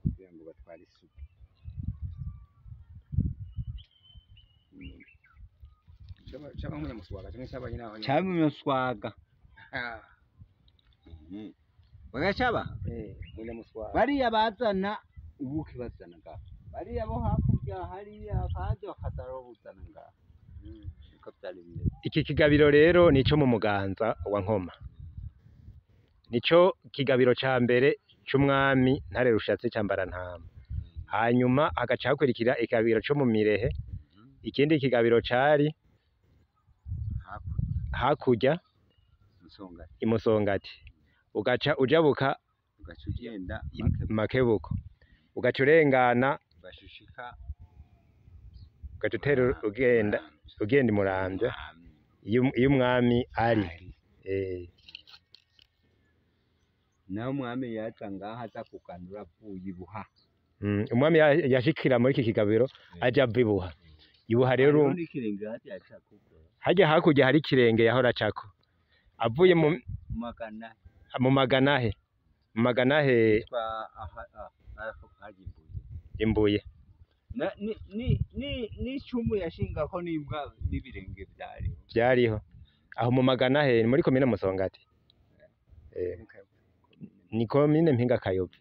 kugira ngo batware isuku. Chaba munyamuswaga cyangwa chaba nyina aho. Chaba munyamuswaga. Bagachaba? Munyamuswaga. Bariya bazana ubuki bazana ngaho. Bariya bo hakurya hariya kandi bakazarobuzana ngaho. Iki kigabiro rero nico mu Muganza wa Nkoma. Nico kigabiro ca mbere c'umwami Ntare Rushatsi cambara ntama. Hanyuma hagaca hakurikira ikigabiro co mu Mirehe. Ikindi kigabiro cari hakurya imusongati. Ugaca ujabuka ugaca ugenda Makebuko. Ugaca urengana bashushika ugaca utera ugenda Muramvya iyo umwami ari. Naho umwami yaca ngaha aza kuganura avuye Ibuha. Umwami yashikira muri iki kigabiro aja Ibuha. Ibuha rero hajya hakurya hari ikirenge yahora acako. Avuye mu Maganahe imbuye. Ni cumu yashinga ko nibwa n'ibirenge byariho. Aho mu Maganahe muri komine Musongati. Ni komine Mpinga Kayobe.